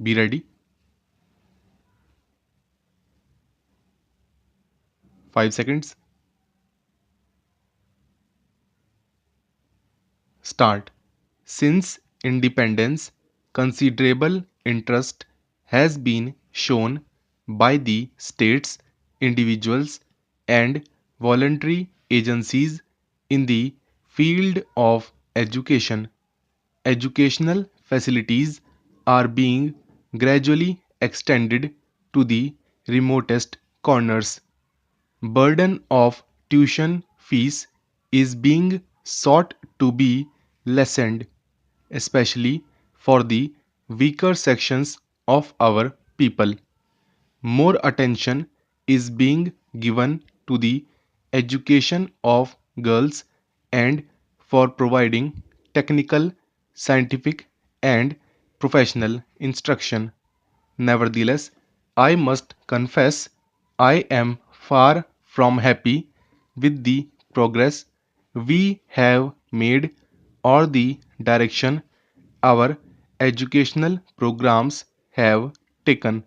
Be ready. 5 seconds. Start. Since independence, considerable interest has been shown by the states, individuals, and voluntary agencies in the field of education. Educational facilities are being gradually extended to the remotest corners. Burden of tuition fees is being sought to be lessened, especially for the weaker sections of our people. More attention is being given to the education of girls and for providing technical, scientific, and professional instruction. Nevertheless, I must confess I am far from happy with the progress we have made or the direction our educational programs have taken.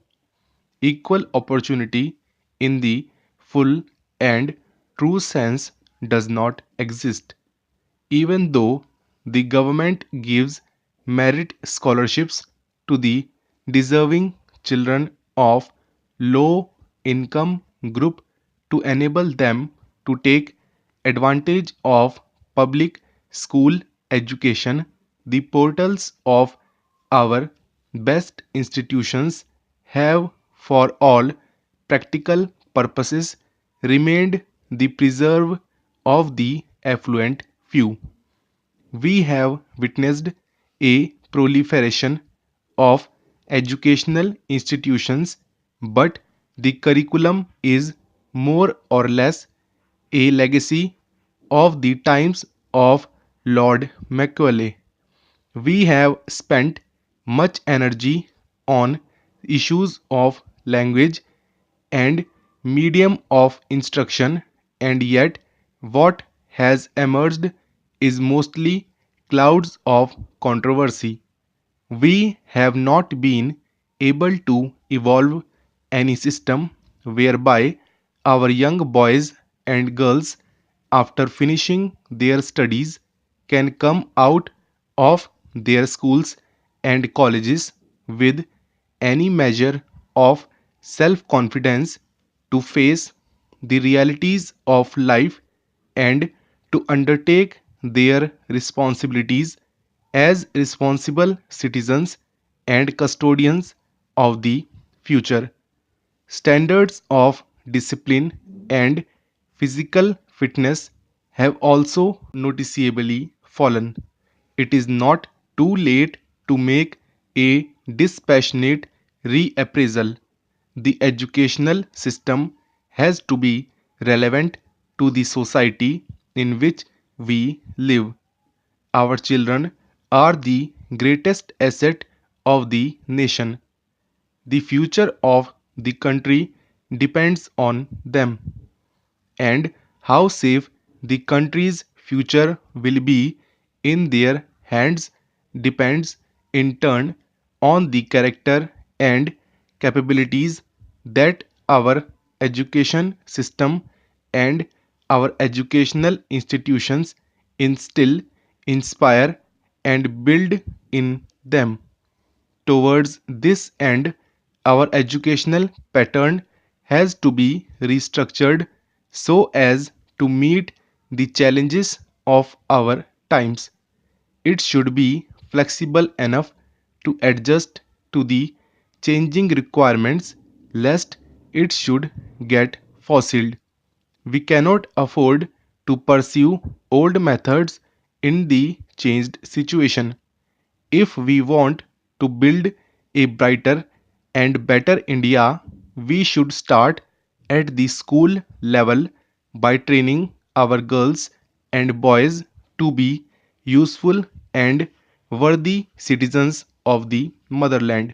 Equal opportunity in the full and true sense does not exist. Even though the government gives merit scholarships to the deserving children of low income group to enable them to take advantage of public school education, the portals of our best institutions have for all practical purposes remained the preserve of the affluent few. We have witnessed a proliferation of educational institutions, but the curriculum is more or less a legacy of the times of Lord Macaulay. We have spent much energy on issues of language and medium of instruction, and yet what has emerged is mostly clouds of controversy. We have not been able to evolve any system whereby our young boys and girls, after finishing their studies, can come out of their schools and colleges with any measure of self confidence to face the realities of life and to undertake their responsibilities as responsible citizens and custodians of the future. Standards of discipline and physical fitness have also noticeably fallen. It is not too late to make a dispassionate reappraisal. The educational system has to be relevant to the society in which we live. Our children are the greatest asset of the nation. The future of the country depends on them, and how safe the country's future will be in their hands depends in turn on the character and capabilities that our education system and our educational institutions instill, inspire, and build in them. Towards this end, our educational pattern has to be restructured so as to meet the challenges of our times. It should be flexible enough to adjust to the changing requirements, lest it should get fossiled. We cannot afford to pursue old methods in the changed situation. If we want to build a brighter and better India, we should start at the school level by training our girls and boys to be useful and worthy citizens of the motherland.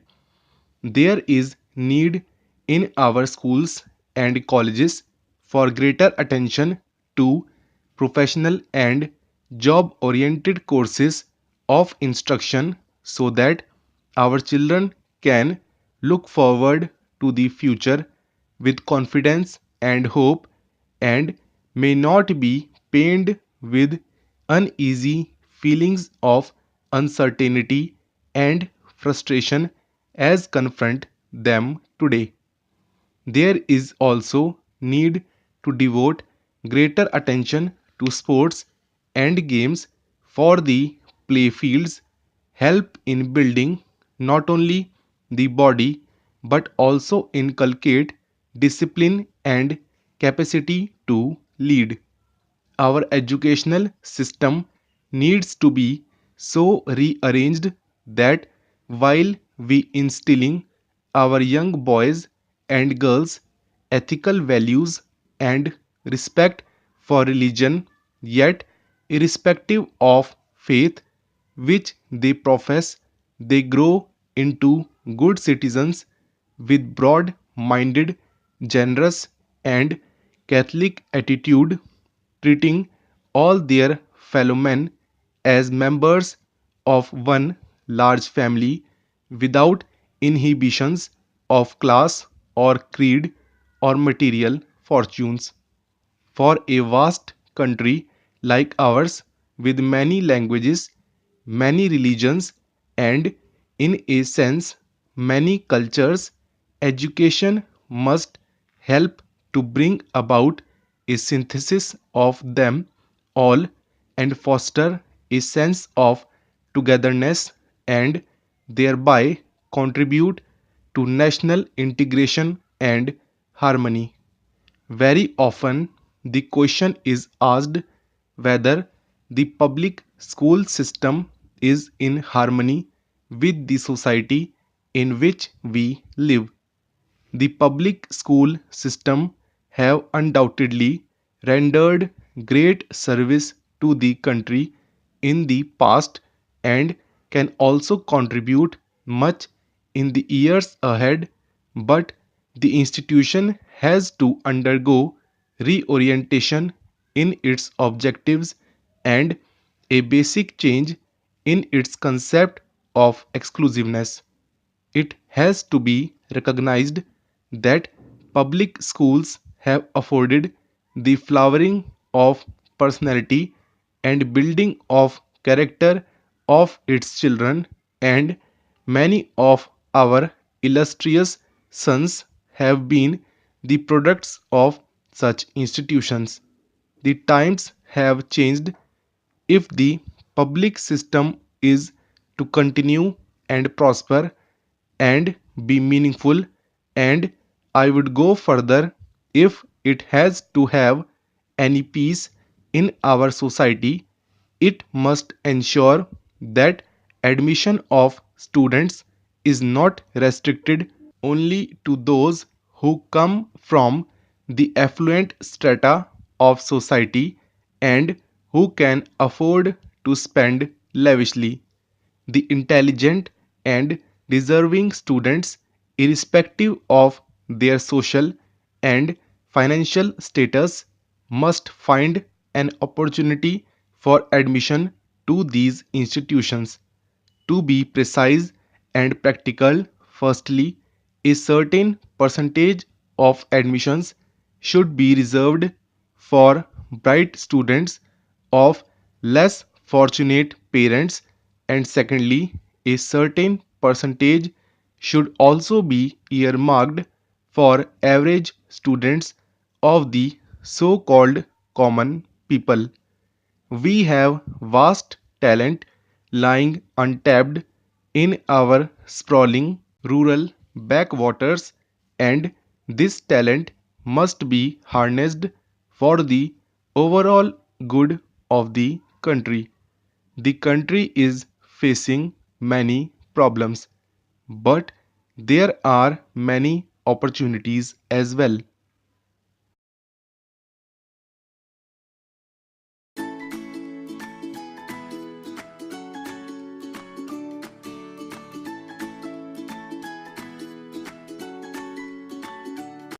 There is need in our schools and colleges for greater attention to professional and job oriented courses of instruction so that our children can look forward to the future with confidence and hope and may not be pained with uneasy feelings of uncertainty and frustration as confront them today. There is also need to devote greater attention to sports and games for the playfields help in building not only the body but also inculcate discipline and capacity to lead. Our educational system needs to be so rearranged that while we instilling our young boys and girls ethical values and respect for religion, yet irrespective of faith which they profess, they grow into good citizens with broad minded, generous, and Catholic attitude, treating all their fellow men as members of one large family without inhibitions of class or creed or material fortunes. For a vast country like ours, with many languages, many religions, and in a sense, many cultures, education must help to bring about a synthesis of them all and foster a sense of togetherness and thereby contribute to national integration and harmony. Very often, the question is asked whether the public school system is in harmony with the society in which we live. The public school system have undoubtedly rendered great service to the country in the past and can also contribute much in the years ahead, but the institution has to undergo reorientation in its objectives and a basic change in its concept of exclusiveness. It has to be recognized that public schools have afforded the flowering of personality and building of character of its children, and many of our illustrious sons have been the products of such institutions. The times have changed. If the public system is to continue and prosper and be meaningful, and I would go further, if it has to have any peace in our society, it must ensure that admission of students is not restricted only to those who come from the affluent strata of society and who can afford to spend lavishly. The intelligent and deserving students, irrespective of their social and financial status, must find an opportunity for admission to these institutions. To be precise and practical, firstly, a certain percentage of admissions should be reserved for bright students of less fortunate parents, and secondly, a certain percentage should also be earmarked for average students of the so called common people. We have vast talent lying untapped in our sprawling rural backwaters, and this talent must be harnessed for the overall good of the country. The country is facing many problems, but there are many opportunities as well.